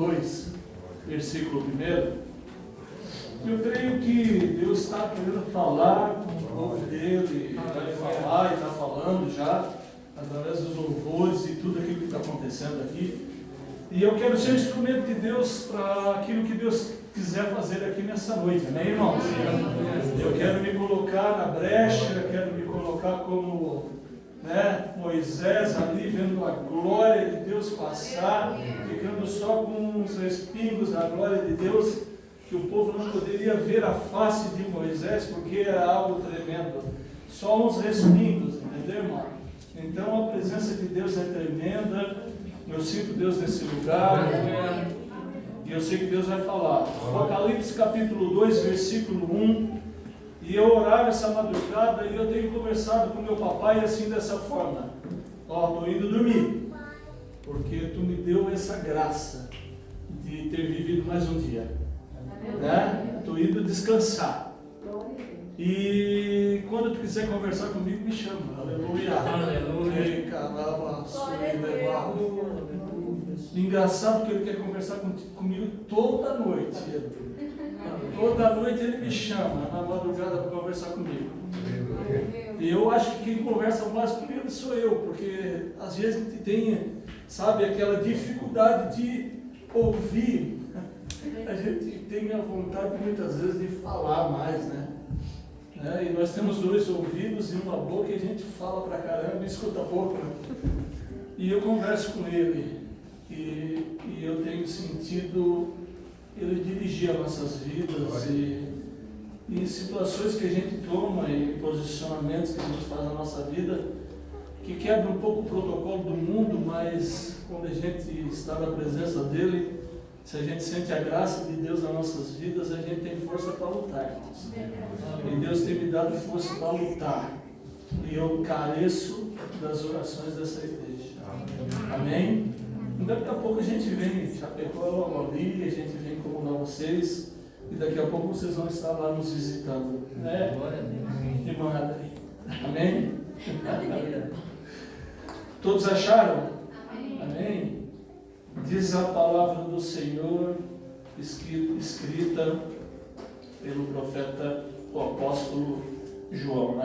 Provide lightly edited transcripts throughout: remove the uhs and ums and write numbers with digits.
2, versículo 1. Eu creio que Deus está querendo falar com o povo dele, vai falar e está falando já, através dos louvores e tudo aquilo que está acontecendo aqui. E eu quero ser instrumento de Deus para aquilo que Deus quiser fazer aqui nessa noite, amém, irmãos? Eu quero me colocar na brecha, quero me colocar como Moisés ali, vendo a glória de Deus passar, ficando só com os respingos da glória de Deus, que o povo não poderia ver a face de Moisés, porque era algo tremendo, só uns respingos, entendeu, irmão? Então a presença de Deus é tremenda. Eu sinto Deus nesse lugar, e eu sei que Deus vai falar. Apocalipse capítulo 2, versículo 1. E eu orava essa madrugada e eu tenho conversado com meu papai assim, dessa forma: estou indo dormir, porque tu me deu essa graça de ter vivido mais um dia, estou indo descansar. E quando tu quiser conversar comigo, me chama. Aleluia. Aleluia. Engraçado que ele quer conversar comigo toda noite. Toda noite ele me chama na madrugada para conversar comigo. E eu acho que quem conversa mais comigo sou eu, porque às vezes a gente tem, sabe, aquela dificuldade de ouvir. A gente tem a vontade muitas vezes de falar mais, né? E nós temos 2 ouvidos e uma boca e a gente fala pra caramba e escuta pouco. E eu converso com ele e eu tenho sentido ele dirigir as nossas vidas e em situações que a gente toma e posicionamentos que a gente faz na nossa vida que quebra um pouco o protocolo do mundo, mas quando a gente está na presença dele, se a gente sente a graça de Deus nas nossas vidas, a gente tem força para lutar, irmãos. E Deus tem me dado força para lutar. E eu careço das orações dessa igreja. Amém? Daqui a pouco a gente vem, Chapecó logo ali, a gente vem incomodar vocês. E daqui a pouco vocês vão estar lá nos visitando. Irmã Adri. Amém? Todos acharam? Amém? Diz a palavra do Senhor, escrita pelo profeta, o apóstolo João,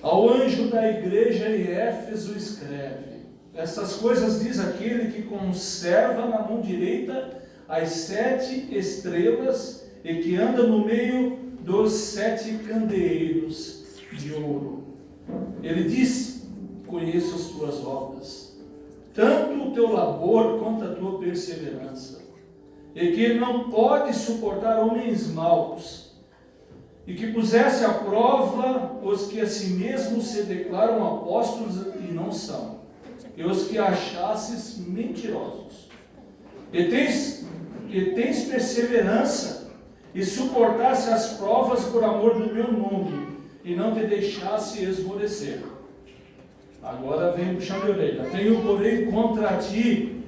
Ao anjo da igreja em Éfeso escreve: essas coisas diz aquele que conserva na mão direita as 7 estrelas e que anda no meio dos 7 candeeiros de ouro. Ele disse: conheço as tuas obras, tanto o teu labor quanto a tua perseverança, e que não pode suportar homens maus, e que pusesse à prova os que a si mesmos se declaram apóstolos e não são, e os que achasses mentirosos. E tens perseverança, e suportasse as provas por amor do meu nome, e não te deixasse esmorecer. Agora vem puxar minha orelha. Tenho, porém, contra ti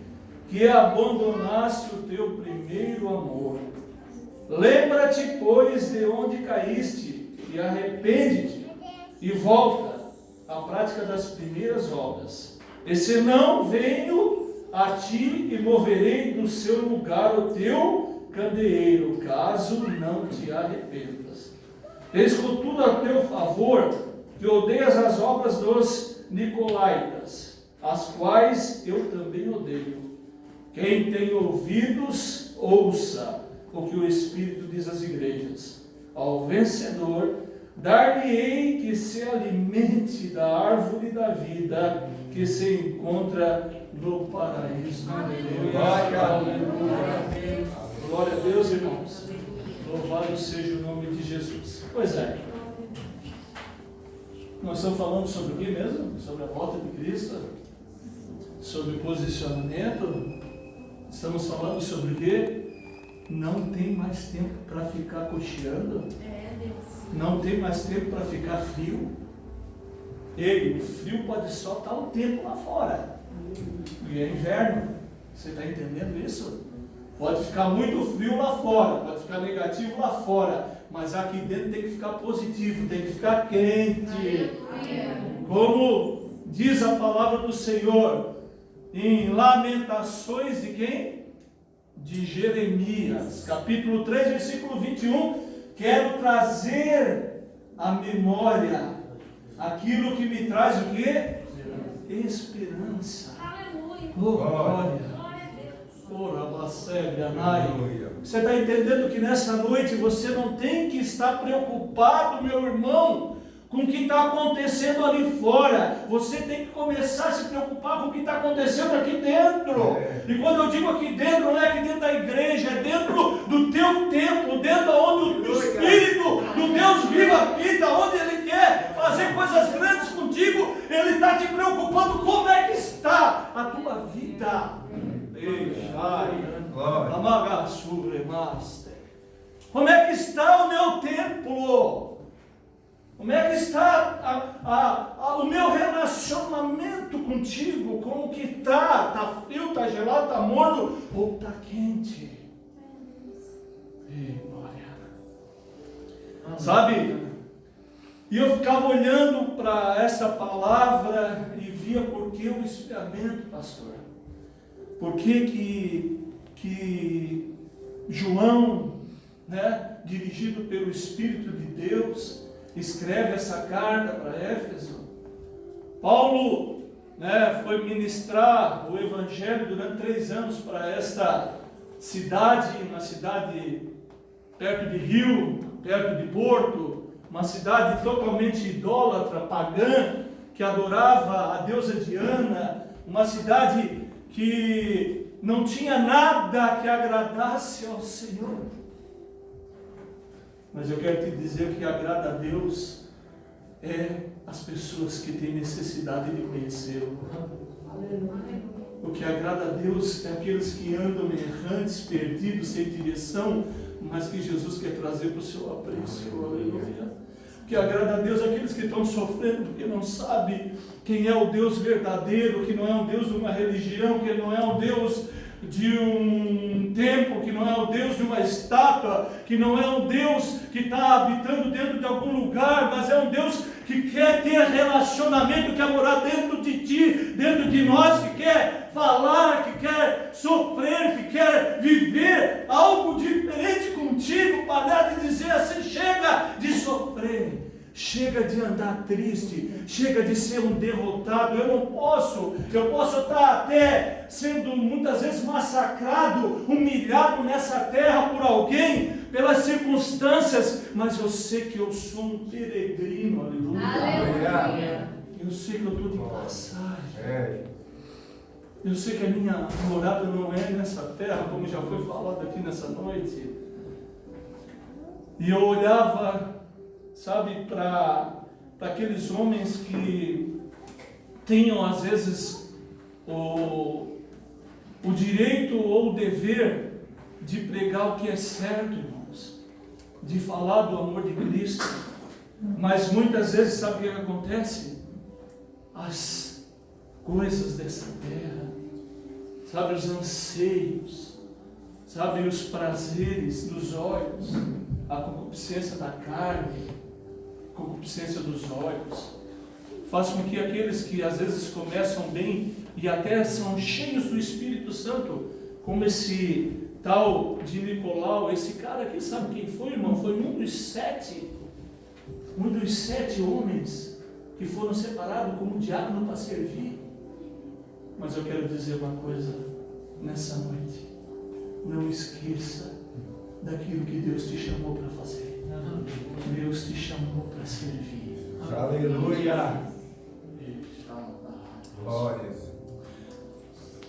que abandonaste o teu primeiro amor. Lembra-te, pois, de onde caíste, e arrepende-te, e volta à prática das primeiras obras. E senão venho a ti e moverei do seu lugar o teu candeeiro, caso não te arrependas. Eis contudo a teu favor, que odeias as obras dos Nicolaitas, as quais eu também odeio. Quem tem ouvidos, ouça o que o Espírito diz às igrejas. Ao vencedor, dar-lhe-ei que se alimente da árvore da vida, que se encontra no paraíso. Aleluia. Glória a Deus, irmãos. Louvado seja o nome de Jesus. Pois é. Nós estamos falando sobre o que mesmo? Sobre a volta de Cristo? Sobre posicionamento? Estamos falando sobre o que? Não tem mais tempo para ficar cocheando? Não tem mais tempo para ficar frio? Ei, o frio pode só estar o tempo lá fora. E é inverno. Você está entendendo isso? Pode ficar muito frio lá fora, pode ficar negativo lá fora, mas aqui dentro tem que ficar positivo, tem que ficar quente. Como diz a palavra do Senhor em Lamentações de quem? de Jeremias, capítulo 3, versículo 21, quero trazer à memória aquilo que me traz o quê? Esperança. Aleluia. Oh, glória. Você está entendendo que nessa noite você não tem que estar preocupado, meu irmão, com o que está acontecendo ali fora. Você tem que começar a se preocupar com o que está acontecendo aqui dentro. E quando eu digo aqui dentro, não é aqui dentro da igreja, é dentro do teu templo, dentro onde o Espírito do Deus vivo habita, onde Ele quer fazer coisas grandes contigo. Ele está te preocupando como é que está a tua vida. Como é que está o meu templo? Como é que está o meu relacionamento contigo? Como que está? Está frio, está gelado, está morno ou está quente? Ei, glória. Sabe? E eu ficava olhando para essa palavra e via por que o esfriamento, pastor. Por que João, né, dirigido pelo Espírito de Deus, escreve essa carta para Éfeso? Paulo, né, foi ministrar o Evangelho durante 3 anos para esta cidade, uma cidade perto de Rio, perto de Porto, uma cidade totalmente idólatra, pagã, que adorava a deusa Diana, uma cidade que não tinha nada que agradasse ao Senhor. Mas eu quero te dizer que agrada a Deus é as pessoas que têm necessidade de conhecê-lo. O que agrada a Deus é aqueles que andam errantes, perdidos, sem direção, mas que Jesus quer trazer para o seu apreço. Aleluia. O que agrada a Deus é aqueles que estão sofrendo porque não sabem quem é o Deus verdadeiro, que não é um Deus de uma religião, que não é um Deus de um templo, que não é o Deus de uma estátua, que não é um Deus que está habitando dentro de algum lugar, mas é um Deus que quer ter relacionamento, que quer morar dentro de ti, dentro de nós, que quer falar, que quer sofrer, que quer viver algo diferente contigo, parar de dizer assim: chega de sofrer. Chega de andar triste, chega de ser um derrotado. Eu posso estar até sendo muitas vezes massacrado, humilhado nessa terra por alguém, pelas circunstâncias, mas eu sei que eu sou um peregrino, aleluia. Eu sei que eu estou de passagem. Eu sei que a minha morada não é nessa terra, como já foi falado aqui nessa noite. E eu olhava, sabe, para aqueles homens que tenham às vezes o direito ou o dever de pregar o que é certo, irmãos, de falar do amor de Cristo, mas muitas vezes, sabe o que acontece? As coisas dessa terra, sabe, os anseios, sabe, os prazeres dos olhos, a concupiscência da carne, concupiscência dos olhos, faz com que aqueles que às vezes começam bem e até são cheios do Espírito Santo, como esse tal de Nicolau, esse cara aqui, sabe quem foi, irmão? Foi um dos sete homens que foram separados como diácono para servir. Mas eu quero dizer uma coisa nessa noite: não esqueça daquilo que Deus te chamou para fazer. Deus te chamou para servir. Aleluia. Glória.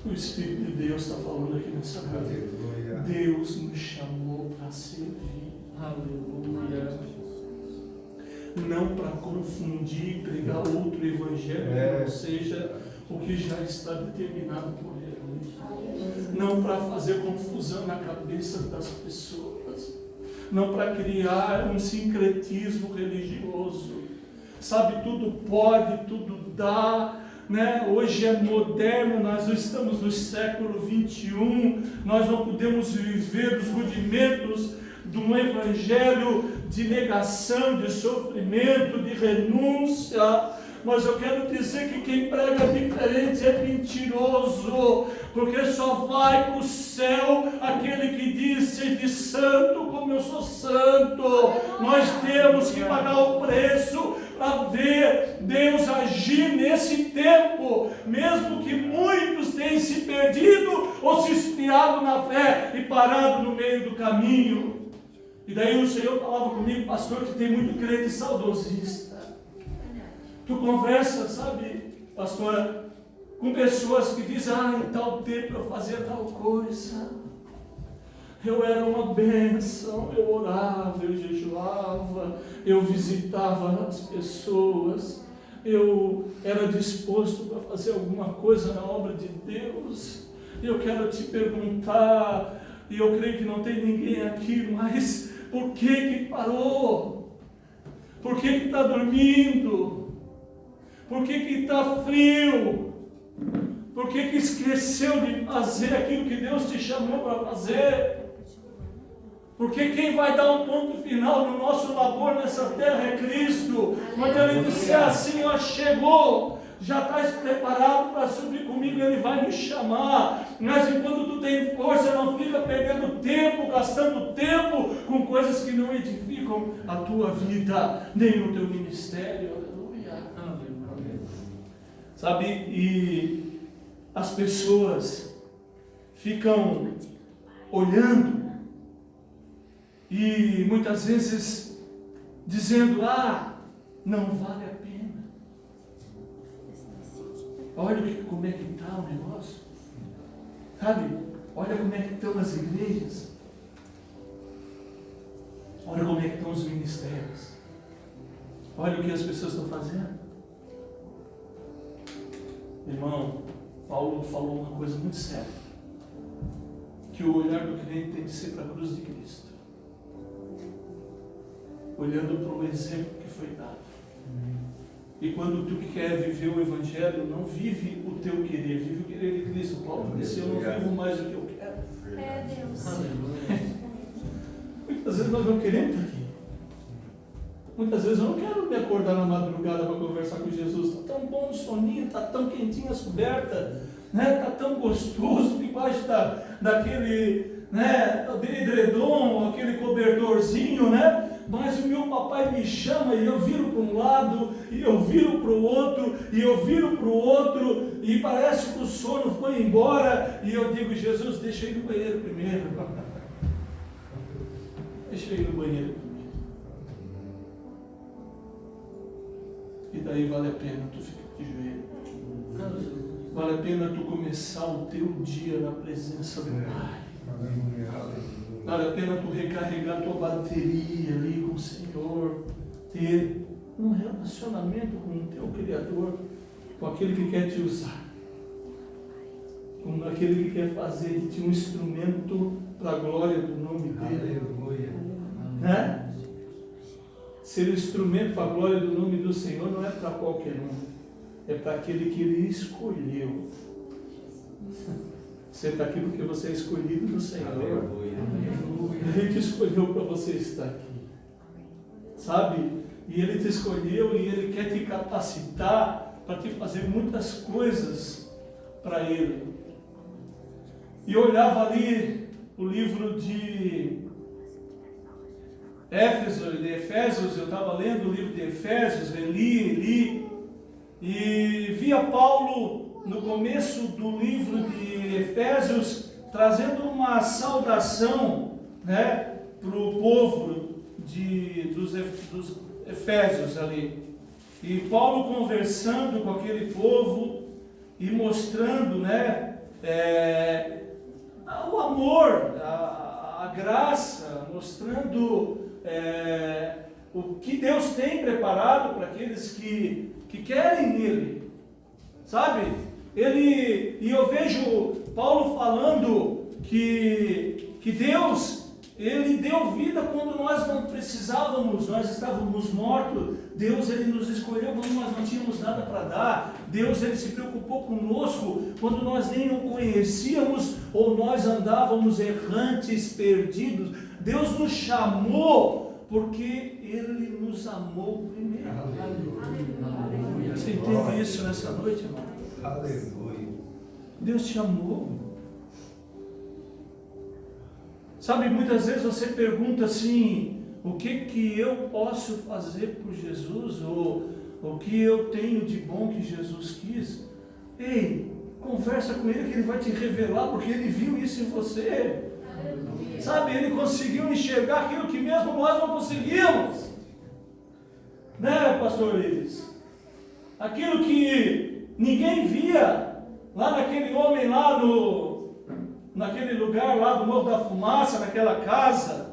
O Espírito de Deus está falando aqui nessa noite. Deus nos chamou para servir. Aleluia. Não para confundir e pregar outro evangelho que não seja o que já está determinado por Ele. Não para fazer confusão na cabeça das pessoas. Não para criar um sincretismo religioso. Sabe, tudo pode, tudo dá, né? Hoje é moderno, nós estamos no século 21, nós não podemos viver dos rudimentos de um evangelho de negação, de sofrimento, de renúncia. Mas eu quero dizer que quem prega diferente é mentiroso, porque só vai para o céu aquele ser de santo como eu sou santo. Nós temos que pagar o preço para ver Deus agir nesse tempo, mesmo que muitos tenham se perdido ou se esfriado na fé e parado no meio do caminho. E daí o Senhor falava comigo, pastor, que tem muito crente saudosista. Tu conversa, sabe, pastora, com pessoas que dizem, em tal tempo eu fazia tal coisa. Eu era uma bênção, eu orava, eu jejuava, eu visitava as pessoas, eu era disposto para fazer alguma coisa na obra de Deus. Eu quero te perguntar, e eu creio que não tem ninguém aqui, mas por que parou? Por que está dormindo? Por que está frio? Por que esqueceu de fazer aquilo que Deus te chamou para fazer? Porque quem vai dar um ponto final no nosso labor nessa terra é Cristo. Quando Ele disser assim, chegou, já estás preparado para subir comigo, Ele vai me chamar. Mas enquanto tu tem força, não fica perdendo tempo, gastando tempo com coisas que não edificam a tua vida, nem o teu ministério. Aleluia. Sabe, e as pessoas ficam olhando e muitas vezes dizendo, não vale a pena. Olha como é que está o negócio. Sabe? Olha como é que estão as igrejas. Olha como é que estão os ministérios. Olha o que as pessoas estão fazendo. Irmão, Paulo falou uma coisa muito séria. Que o olhar do crente tem que ser para a cruz de Cristo. Olhando para o exemplo que foi dado. E quando tu quer viver o Evangelho, não vive o teu querer, vive o querer de Cristo. Paulo disse, eu não vivo mais o que eu quero. É Deus. Aleluia. Muitas vezes nós não queremos estar aqui. Muitas vezes eu não quero me acordar na madrugada para conversar com Jesus. Está tão bom o soninho, está tão quentinha as cobertas, né? Está tão gostoso debaixo daquele, né, edredom, aquele cobertorzinho, né? Mas o meu papai me chama e eu viro para um lado, e eu viro para o outro, e eu viro para o outro, e parece que o sono foi embora, e eu digo, Jesus, deixa eu ir no banheiro primeiro. Deixa eu ir no banheiro primeiro. E daí vale a pena tu ficar de joelho. Vale a pena tu começar o teu dia na presença do Pai. Vale a pena tu recarregar tua bateria ali com o Senhor, ter um relacionamento com o teu Criador, com aquele que quer te usar, com aquele que quer fazer de ti um instrumento para a glória do nome dele. Aleluia. Né? Ser instrumento para a glória do nome do Senhor não é para qualquer um, é para aquele que Ele escolheu. Ser para aquilo que você é escolhido do Senhor. Ele te escolheu para você estar aqui. Sabe? E Ele te escolheu e Ele quer te capacitar para te fazer muitas coisas para Ele. E eu olhava ali o livro de Efésios, eu estava lendo o livro de Efésios, li, e via Paulo no começo do livro de Efésios trazendo uma saudação, né, para o povo dos Efésios ali. E Paulo conversando com aquele povo e mostrando, né, o amor, a graça, mostrando o que Deus tem preparado para aqueles que querem nele, sabe? E eu vejo Paulo falando que Deus, Ele deu vida quando nós não precisávamos, nós estávamos mortos. Deus, Ele nos escolheu quando nós não tínhamos nada para dar. Deus, Ele se preocupou conosco quando nós nem o conhecíamos ou nós andávamos errantes, perdidos. Deus nos chamou porque Ele nos amou primeiro. Aleluia. Você entende isso nessa noite, irmão? Aleluia. Deus te amou. Sabe, muitas vezes você pergunta assim, o que eu posso fazer por Jesus? Ou o que eu tenho de bom que Jesus quis? Ei, conversa com Ele que Ele vai te revelar, porque Ele viu isso em você. Sabe, Ele conseguiu enxergar aquilo que mesmo nós não conseguimos. Né, pastor Luiz? Aquilo que ninguém via lá naquele homem lá naquele lugar lá do Morro da Fumaça, naquela casa,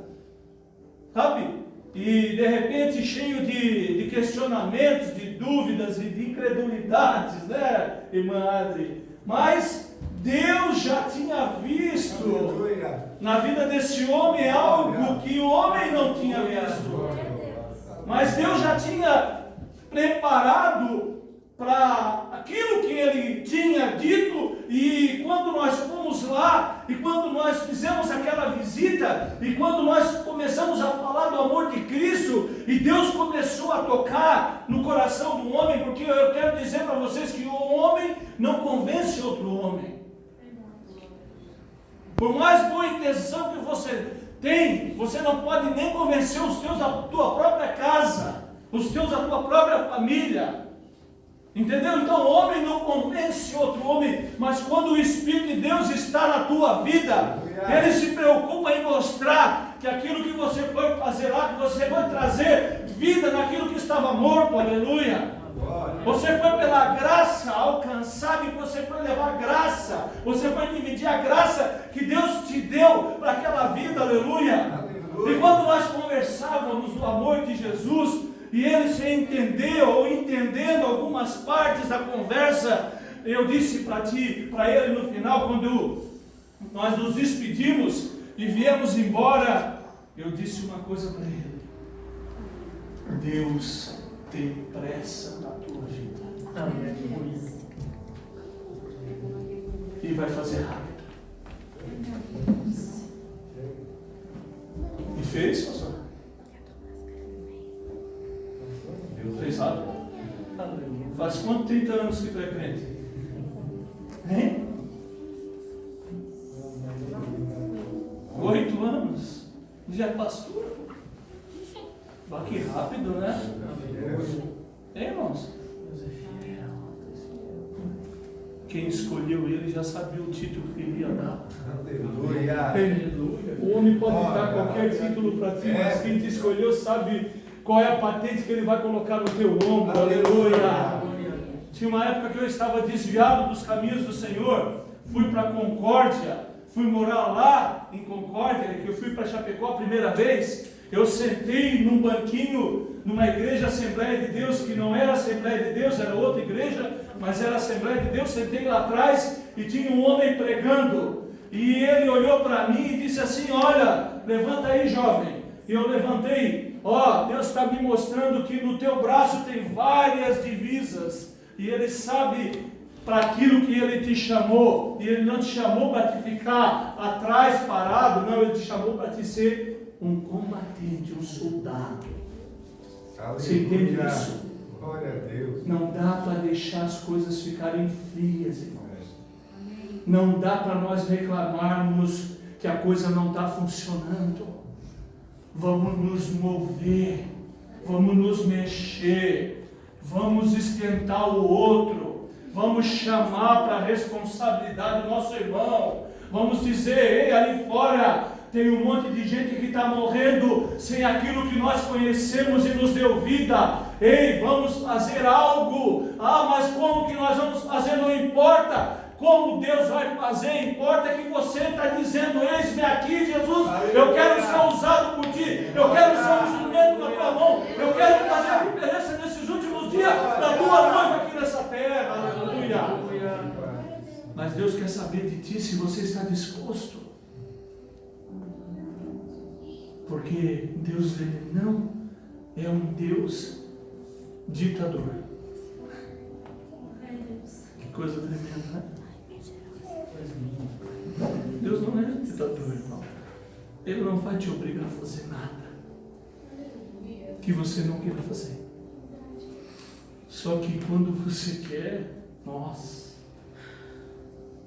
sabe? E de repente cheio de questionamentos, de dúvidas e de incredulidades, né, irmã Adri? Mas Deus já tinha visto na vida desse homem algo que o homem não tinha visto. Mas Deus já tinha preparado para aquilo que Ele tinha dito. E quando nós fomos lá, e quando nós fizemos aquela visita, e quando nós começamos a falar do amor de Cristo, e Deus começou a tocar no coração do homem, porque eu quero dizer para vocês que o homem não convence outro homem. Por mais boa intenção que você tem, você não pode nem convencer os teus da tua própria casa, os teus da tua própria família. Entendeu? Então o homem não convence outro homem, mas quando o Espírito de Deus está na tua vida, Ele se preocupa em mostrar que aquilo que você foi fazer lá, que você foi trazer vida naquilo que estava morto, aleluia. Você foi pela graça alcançada e você foi levar graça, você foi dividir a graça que Deus te deu para aquela vida, aleluia. E quando nós conversávamos do amor de Jesus, e ele se entendeu, ou entendendo algumas partes da conversa, eu disse para ele no final, quando nós nos despedimos e viemos embora, eu disse uma coisa para ele: Deus tem pressa na tua vida. Amém. E vai fazer rápido. E fez, pastor? Fez rápido. Faz quanto? 30 anos que tu é crente? Hein? 8 anos. Já é pastor? Bah, que rápido, né? Hein, irmãos? Quem escolheu ele já sabia o título que ele ia dar. Aleluia. O homem pode dar qualquer título para ti, mas quem te escolheu sabe qual é a patente que ele vai colocar no teu ombro. Aleluia. Tinha uma época que eu estava desviado dos caminhos do Senhor. Fui para Concórdia. Fui morar lá em Concórdia, que eu fui para Chapecó a primeira vez. Eu sentei num banquinho, numa igreja Assembleia de Deus, que não era Assembleia de Deus, era outra igreja, mas era Assembleia de Deus. Sentei lá atrás e tinha um homem pregando. E ele olhou para mim e disse assim: olha, levanta aí, jovem. E eu levantei. Ó, Deus está me mostrando que no teu braço tem várias divisas. E Ele sabe para aquilo que Ele te chamou. E Ele não te chamou para te ficar atrás, parado. Não, Ele te chamou para te ser um combatente, um soldado. Você entende isso? Glória a Deus. Não dá para deixar as coisas ficarem frias, irmãos. Não dá para nós reclamarmos que a coisa não está funcionando. Vamos nos mover, vamos nos mexer, vamos esquentar o outro, vamos chamar para a responsabilidade do nosso irmão, vamos dizer: ei, ali fora tem um monte de gente que está morrendo sem aquilo que nós conhecemos e nos deu vida. Ei, vamos fazer algo. Ah, mas como que nós vamos fazer? Não importa. Como Deus vai fazer, importa que você está dizendo: eis-me aqui, Jesus, eu quero ser usado por ti, eu quero ser um instrumento na tua mão, eu quero fazer a diferença nesses últimos dias da tua noiva aqui nessa terra, aleluia. Mas Deus quer saber de ti se você está disposto, porque Deus, ele não é um Deus ditador. Que coisa tremenda, né? Deus não é ditador, irmão. Ele não vai te obrigar a fazer nada que você não queira fazer. Só que quando você quer, nossa,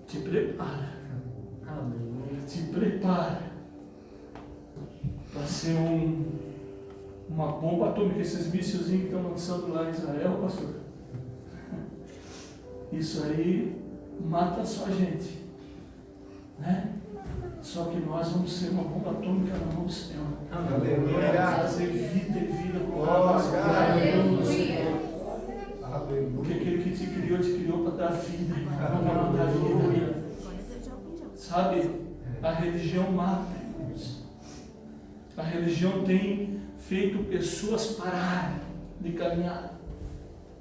te prepara. Te prepara. para ser uma bomba atômica, esses mísselzinhos que estão lançando lá em Israel, pastor. Isso aí mata só a gente, né? Só que nós vamos ser uma bomba atômica na mão do Senhor. Aleluia. Trazer vida e vida com Aleluia. do Senhor. Porque aquele que te criou para dar vida, para dar vida. Sabe? A religião mata, irmãos. A religião tem feito pessoas parar de caminhar.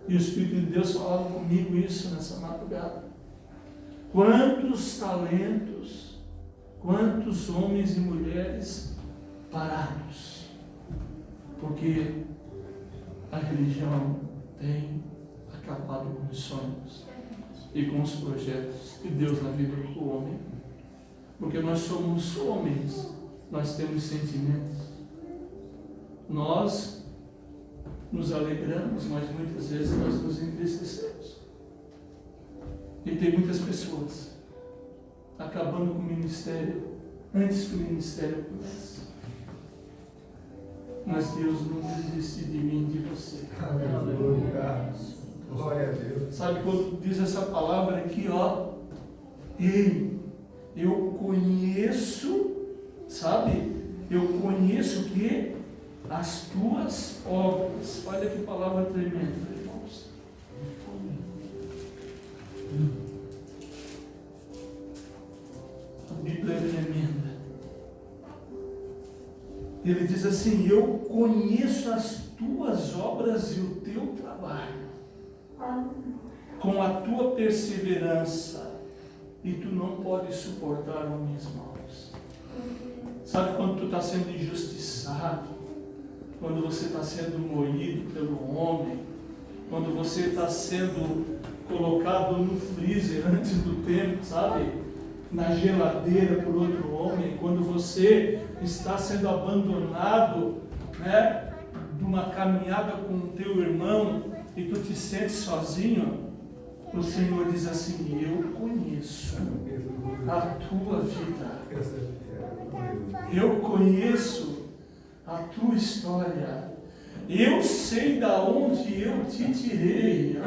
E o Espírito de Deus falava comigo isso nessa madrugada. Quantos talentos, quantos homens e mulheres parados. Porque a religião tem acabado com os sonhos e com os projetos de Deus na vida do homem. Porque nós somos homens, nós temos sentimentos. Nós nos alegramos, mas muitas vezes nós nos entristecemos. E tem muitas pessoas acabando com o ministério antes que o ministério comece. Mas Deus não desiste de mim e de você. Aleluia. Glória a Deus. Sabe quando diz essa palavra aqui, ó? Ei, eu conheço, sabe? Eu conheço o quê? As tuas obras. Olha que palavra tremenda, irmãos. A Bíblia é tremenda. Ele diz assim: eu conheço as tuas obras e o teu trabalho, com a tua perseverança, e tu não podes suportar homens maus. Sabe quando tu está sendo injustiçado, quando você está sendo moído pelo homem, quando você está sendo colocado no freezer antes do tempo, sabe? Na geladeira por outro homem, quando você está sendo abandonado, né, de uma caminhada com o teu irmão e tu te sentes sozinho, o Senhor diz assim: eu conheço a tua vida, eu conheço a tua história, eu sei da onde eu te tirei.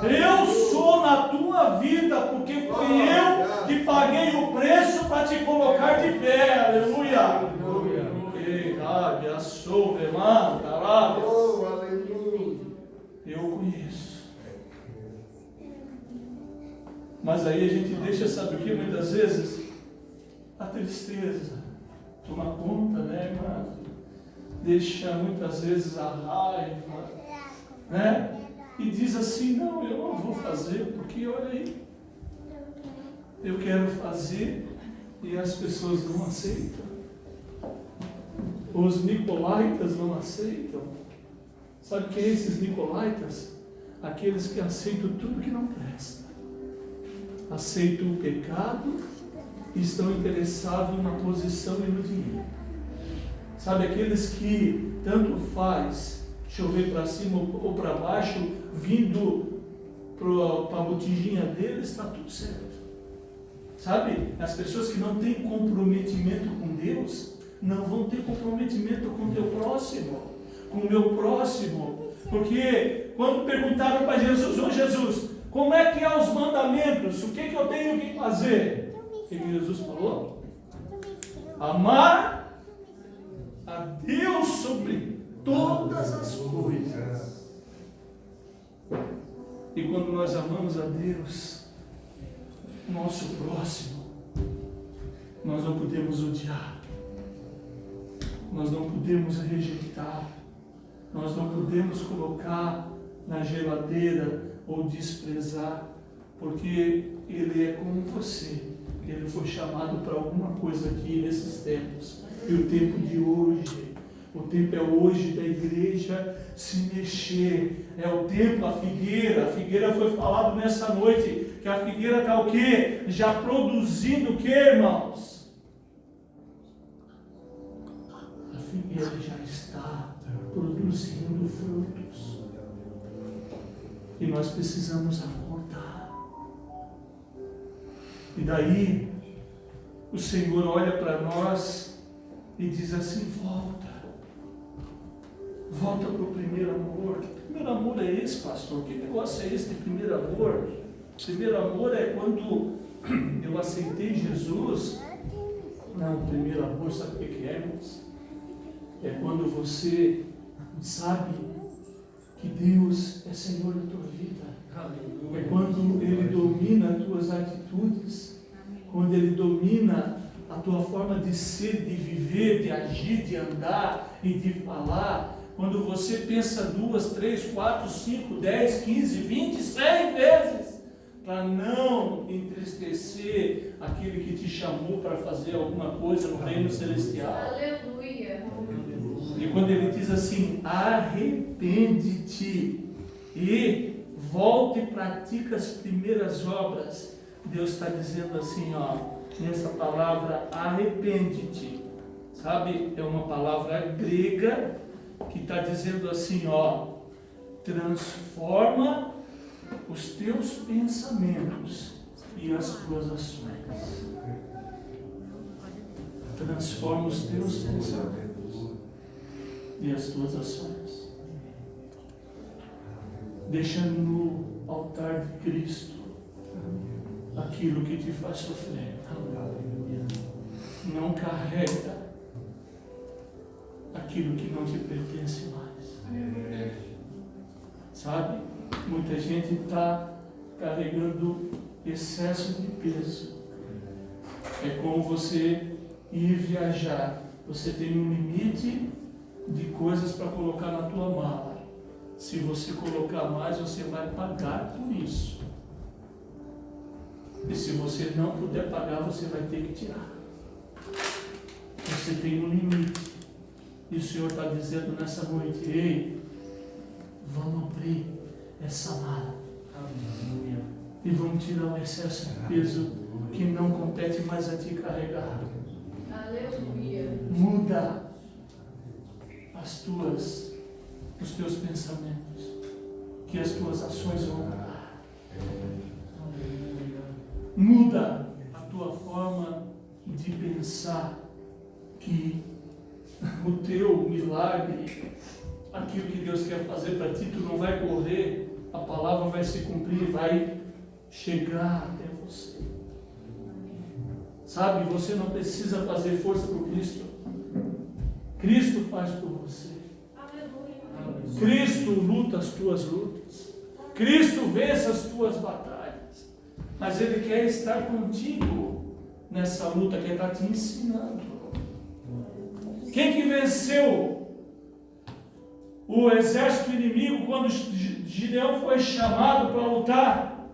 Eu sou na tua vida, porque fui eu que paguei o preço para te colocar de pé. Aleluia. Eu conheço. Mas aí a gente deixa, sabe o que? Muitas vezes a tristeza toma conta, né, irmã? Deixa muitas vezes a raiva, né? E diz assim: não, eu não vou fazer, porque olha aí, eu quero fazer e as pessoas não aceitam. Os nicolaítas não aceitam. Sabe quem é esses nicolaítas? Aqueles que aceitam tudo que não presta. Aceitam o pecado e estão interessados na posição e no dinheiro. Sabe aqueles que tanto faz chover para cima ou para baixo, vindo para a botijinha deles, está tudo certo. Sabe? As pessoas que não têm comprometimento com Deus, não vão ter comprometimento com o teu próximo, com o meu próximo. Porque quando perguntaram para Jesus: ô Jesus, como é que é os mandamentos? O que eu tenho que fazer? O que Jesus falou? Amar a Deus sobre todas as coisas. E quando nós amamos a Deus, nosso próximo, nós não podemos odiar, nós não podemos rejeitar, nós não podemos colocar na geladeira ou desprezar, porque ele é como você, ele foi chamado para alguma coisa aqui nesses tempos. E o tempo de hoje, o tempo é hoje da igreja se mexer. É o tempo, a figueira foi falado nessa noite, que a figueira está o quê? Já produzindo o quê, irmãos? A figueira já está produzindo frutos. E nós precisamos acordar. E daí, o Senhor olha para nós e diz assim: volta para o primeiro amor. Que primeiro amor é esse, pastor? Que negócio é esse de primeiro amor? Primeiro amor é quando eu aceitei Jesus. Não, o primeiro amor, sabe o que é, irmãos? É quando você sabe que Deus é Senhor da tua vida. É quando Ele domina as tuas atitudes, quando Ele domina a tua forma de ser, de viver, de agir, de andar e de falar. Quando você pensa 2, 3, 4, 5, 10, 15, 20, 100 vezes para não entristecer aquele que te chamou para fazer alguma coisa no reino celestial. Aleluia. E quando Ele diz assim: arrepende-te e volte e pratica as primeiras obras. Deus está dizendo assim, nessa palavra arrepende-te, sabe, é uma palavra grega que está dizendo assim, transforma os teus pensamentos e as tuas ações. Transforma os teus pensamentos e as tuas ações. Deixa no altar de Cristo aquilo que te faz sofrer. Não carrega aquilo que não te pertence mais. Sabe? Muita gente está carregando excesso de peso. É como você ir viajar. Você tem um limite de coisas para colocar na tua mala. Se você colocar mais, você vai pagar por isso. E se você não puder pagar, você vai ter que tirar. Você tem um limite. E o Senhor está dizendo nessa noite: ei, vamos abrir essa mala. E vamos tirar o excesso de peso que não compete mais a ti carregar. Aleluia. Muda os teus pensamentos, que as tuas ações vão mudar. Muda a tua forma de pensar, que o teu milagre, aquilo que Deus quer fazer para ti, tu não vai correr, a palavra vai se cumprir, vai chegar até você. Sabe, você não precisa fazer força por Cristo. Cristo faz por você. Cristo luta as tuas lutas. Cristo vence as tuas batalhas. Mas Ele quer estar contigo nessa luta, quer estar te ensinando. Quem que venceu o exército inimigo quando Gideão foi chamado para lutar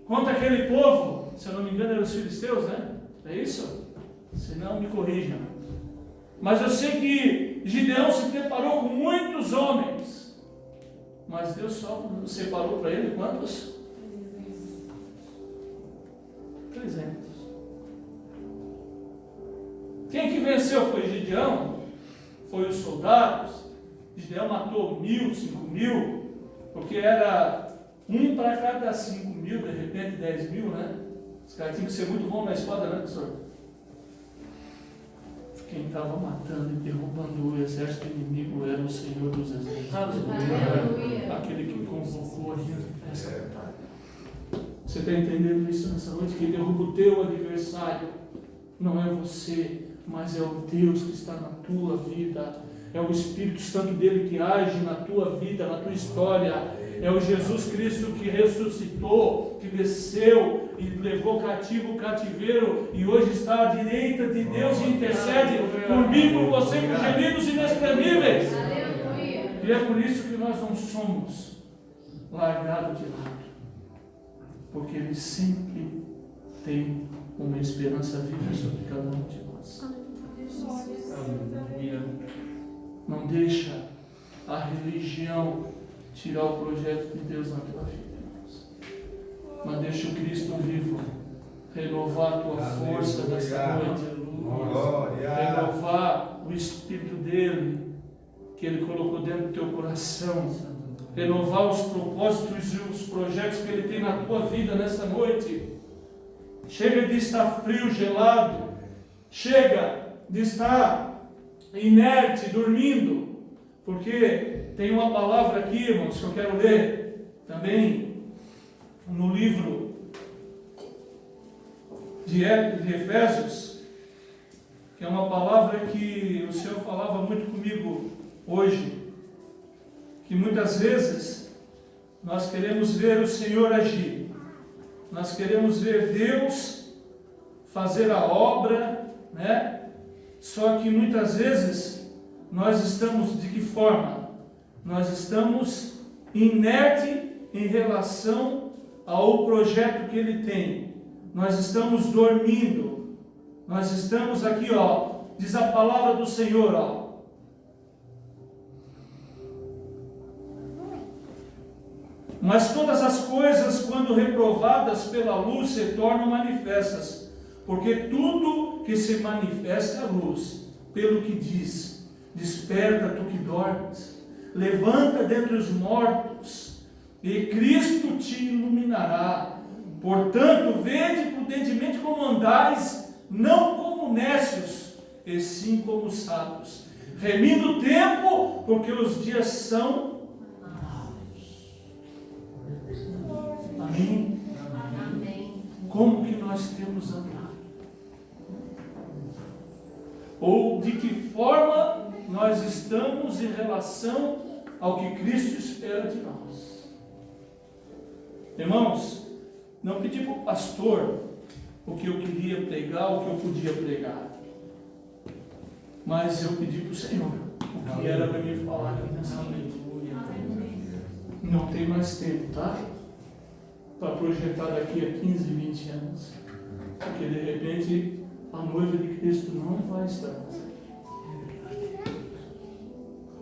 contra aquele povo? Se eu não me engano, eram os filisteus, né? É isso? Se não, me corrijam. Mas eu sei que Gideão se preparou com muitos homens. Mas Deus só separou para ele quantos? 300. Quem que venceu foi Gideão? Foi os soldados. Gideão matou 1.000, 5.000, porque era 1 para cada 5.000, de repente 10.000, né? Os caras tinham que ser muito bons na espada, né, professor? Quem estava matando e derrubando o exército inimigo era o Senhor dos Exércitos. Aleluia. Aquele que convocou a gente para essa batalha. Você está entendendo isso nessa noite? Quem derruba o teu adversário não é você, mas é o Deus que está na tua vida. É o Espírito Santo dele que age na tua vida, na tua história. É o Jesus Cristo que ressuscitou, que desceu e levou cativo o cativeiro e hoje está à direita de Deus e intercede por mim, por você, com gemidos inexprimíveis. Aleluia. E é por isso que nós não somos largados de lado, porque Ele sempre tem uma esperança viva sobre cada um de nós. Não deixa a religião tirar o projeto de Deus na tua vida, irmãos. Mas deixa o Cristo vivo renovar a tua força nessa noite. Renovar o Espírito dele, que Ele colocou dentro do teu coração. Renovar os propósitos e os projetos que Ele tem na tua vida nessa noite. chega de estar frio, gelado, chega de estar inerte, dormindo, porque tem uma palavra aqui, irmãos, que eu quero ler também no livro de Efésios, que é uma palavra que o Senhor falava muito comigo hoje, que muitas vezes nós queremos ver o Senhor agir, nós queremos ver Deus fazer a obra, né? Só que muitas vezes nós estamos de que forma? Nós estamos inerte em relação ao projeto que Ele tem. Nós estamos dormindo. Nós estamos aqui, diz a palavra do Senhor, Mas todas as coisas, quando reprovadas pela luz, se tornam manifestas, porque tudo que se manifesta é a luz, pelo que diz: desperta tu que dormes, levanta dentre os mortos, e Cristo te iluminará. Portanto, vede prudentemente como andais, não como necios, e sim como sábios, remindo o tempo, porque os dias são Amém? Amém. Como que nós temos andado? Ou de que forma nós estamos em relação ao que Cristo espera de nós? Irmãos, não pedi para o pastor o que eu queria pregar, o que eu podia pregar, mas eu pedi para o Senhor o que era para me falar nessa noite. Não tem mais tempo, tá? Para projetar daqui a 15, 20 anos, porque de repente a noiva de Cristo não vai estar.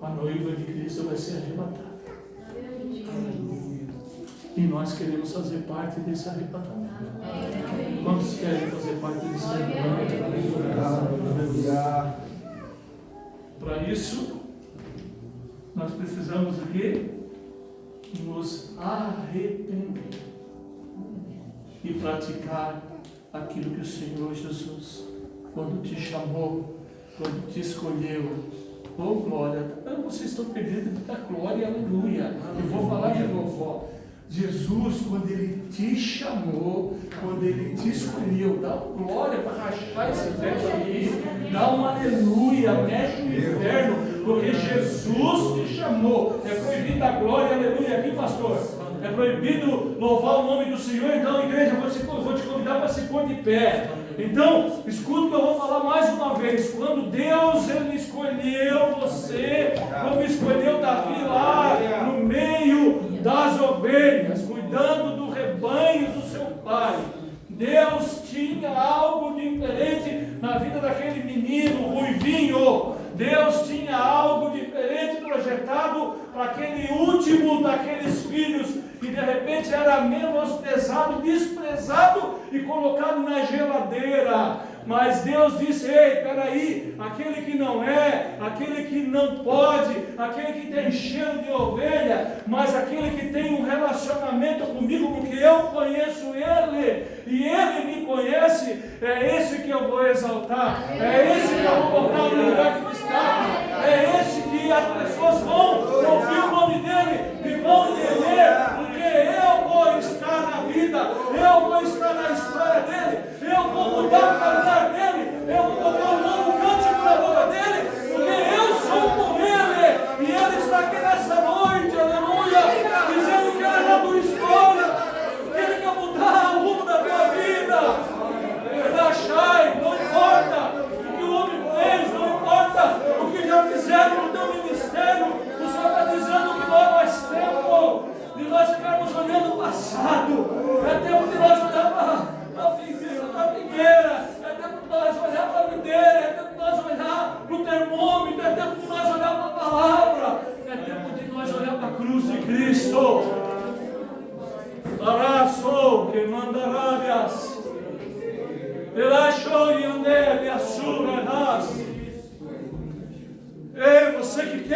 A noiva de Cristo vai ser arrebatada. E nós queremos fazer parte desse arrebatamento. Quantos querem fazer parte desse arrebatamento? Para isso, nós precisamos o quê? Nos arrepender e praticar aquilo que o Senhor Jesus, quando te chamou, quando te escolheu, oh glória, vocês estão perdendo de dar glória, aleluia. Eu vou falar de novo, Jesus, quando Ele te chamou, quando Ele te escolheu, dá glória para rachar esse teto aí, dá um aleluia, mexe no inferno, porque Jesus te chamou. É proibido dar glória, aleluia aqui, pastor. É proibido louvar o nome do Senhor. Então, igreja, eu vou te convidar para se pôr de pé. Então, escuta o que eu vou falar mais uma vez. Quando Deus Ele escolheu você, como escolheu Davi lá no meio das ovelhas, cuidando do rebanho do seu pai, Deus tinha algo diferente na vida daquele menino ruivinho. Deus tinha algo diferente projetado para aquele último daqueles filhos, que de repente era menosprezado, desprezado e colocado na geladeira. Mas Deus disse: ei, peraí, aquele que não é, aquele que não pode, aquele que tem cheiro de ovelha, mas aquele que tem um relacionamento comigo, porque eu conheço Ele e Ele me conhece, é esse que eu vou exaltar, é esse que eu vou botar no lugar que está, é esse que as pessoas vão ouvir o nome dEle e vão entender, porque eu vou estar na vida, eu vou estar na história dEle, eu vou mudar o caminhar dEle, eu vou botar um novo cântico na boca dEle, porque eu sou com Ele, e Ele está aqui nessa noite, aleluia, dizendo que Ele é a tua história, que Ele quer mudar o rumo da tua vida. Não importa o que o homem fez, não importa o que já fizeram no teu ministério, o Senhor está dizendo que não é mais tempo de nós ficarmos olhando o passado, é tempo de nós olhar para a figueira, é tempo de nós olhar para a videira, é tempo de nós olhar para o termômetro, é tempo de nós olhar para a palavra, é tempo de nós olhar para a cruz de Cristo. Araço, que mandarábias. Ei, você que quer